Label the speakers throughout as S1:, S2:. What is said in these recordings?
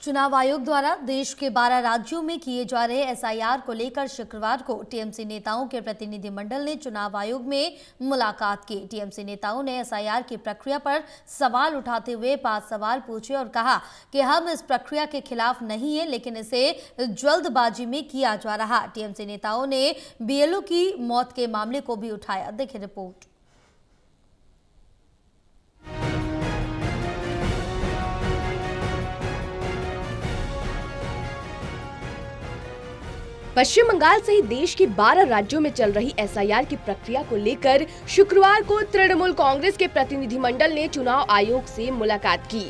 S1: चुनाव आयोग द्वारा देश के 12 राज्यों में किए जा रहे एसआईआर को लेकर शुक्रवार को टीएमसी नेताओं के प्रतिनिधिमंडल ने चुनाव आयोग में मुलाकात की। टीएमसी नेताओं ने एसआईआर की प्रक्रिया पर सवाल उठाते हुए 5 सवाल पूछे और कहा कि हम इस प्रक्रिया के खिलाफ नहीं है, लेकिन इसे जल्दबाजी में किया जा रहा। टीएमसी नेताओं ने बीएलओ की मौत के मामले को भी उठाया। देखिए रिपोर्ट।
S2: पश्चिम बंगाल सहित देश के 12 राज्यों में चल रही एसआईआर की प्रक्रिया को लेकर शुक्रवार को तृणमूल कांग्रेस के प्रतिनिधिमंडल ने चुनाव आयोग से मुलाकात की।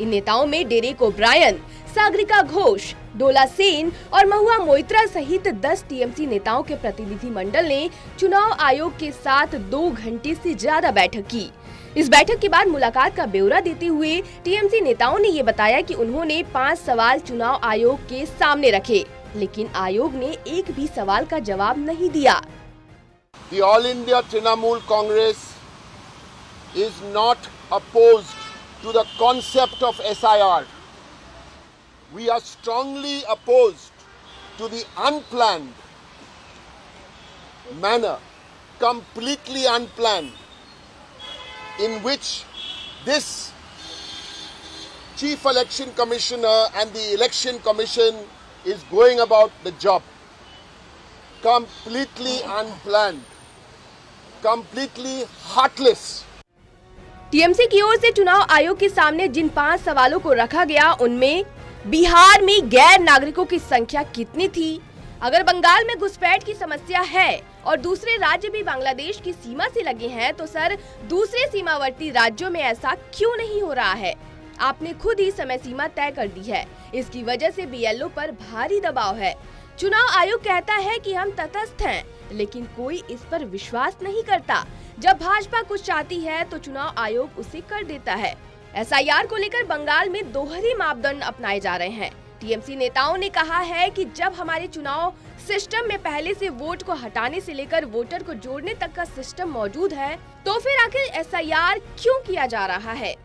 S2: इन नेताओं में डेरेक ओब्रायन, सागरिका घोष, डोला सेन और महुआ मोइत्रा सहित 10 टीएमसी नेताओं के प्रतिनिधिमंडल ने चुनाव आयोग के साथ 2 घंटे से ज्यादा बैठक की। इस बैठक के बाद मुलाकात का ब्यौरा देते हुए टीएमसी नेताओं ने ये बताया कि उन्होंने 5 सवाल चुनाव आयोग के सामने रखे, लेकिन आयोग ने एक भी सवाल का जवाब नहीं दिया।
S3: The All India Trinamool Congress is not opposed to the concept of SIR. We are strongly opposed to the unplanned manner, completely unplanned, in which this Chief Election Commissioner and the Election Commission is going about the job. Completely unplanned, completely heartless.
S2: TMC की ओर से चुनाव आयोग के सामने जिन 5 सवालों को रखा गया, उनमें बिहार में गैर नागरिकों की संख्या कितनी थी? अगर बंगाल में घुसपैठ की समस्या है और दूसरे राज्य भी बांग्लादेश की सीमा से लगे हैं, तो सर दूसरे सीमावर्ती राज्यों में ऐसा क्यों नहीं हो रहा है? आपने खुद ही समय सीमा तय कर दी है। इसकी वजह से बीएलओ पर भारी दबाव है। चुनाव आयोग कहता है कि हम तटस्थ हैं, लेकिन कोई इस पर विश्वास नहीं करता। जब भाजपा कुछ चाहती है तो चुनाव आयोग उसे कर देता है। एसआईआर को लेकर बंगाल में दोहरे मापदंड अपनाए जा रहे हैं। टीएमसी नेताओं ने कहा है कि जब हमारे चुनाव सिस्टम में पहले से वोट को हटाने से लेकर वोटर को जोड़ने तक का सिस्टम मौजूद है, तो फिर आखिर एसआईआर क्यों किया जा रहा है?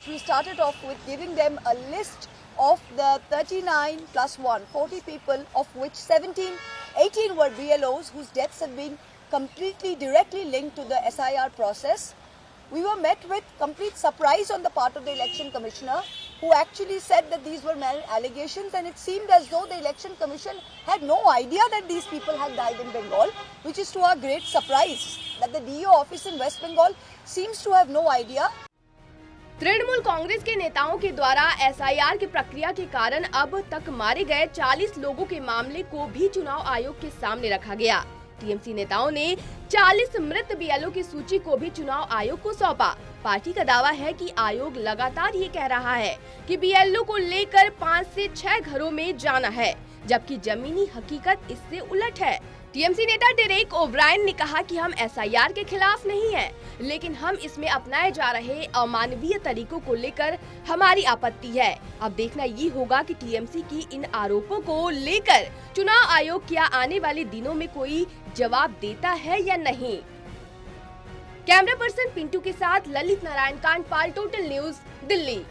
S4: We started off with giving them a list of the 39 plus 1, 40 people, of which 18 were BLOs whose deaths have been completely directly linked to the SIR process. We were met with complete surprise on the part of the election commissioner, who actually said that these were allegations, and it seemed as though the election commission had no idea that these people had died in Bengal, which is to our great surprise that the DO office in West Bengal seems to have no idea.
S2: Trinamool Congress के नेताओं के द्वारा SIR की प्रक्रिया के कारण अब तक मारे गए 40 लोगों के मामले को भी चुनाव आयोग के सामने रखा गया। टीएमसी नेताओं ने 40 मृत बीएलओ की सूची को भी चुनाव आयोग को सौंपा। पार्टी का दावा है कि आयोग लगातार ये कह रहा है कि बीएलओ को लेकर 5 से 6 घरों में जाना है, जबकि जमीनी हकीकत इससे उलट है। टीएमसी नेता डेरेक ओब्रायन ने कहा कि हम एसआईआर के खिलाफ नहीं हैं, लेकिन हम इसमें अपनाए जा रहे अमानवीय तरीकों को लेकर हमारी आपत्ति है। अब देखना ये होगा कि टीएमसी की इन आरोपों को लेकर चुनाव आयोग क्या आने वाले दिनों में कोई जवाब देता है या नहीं। कैमरा पर्सन पिंटू के साथ ललित नारायण कांडपाल, टोटल न्यूज़, दिल्ली।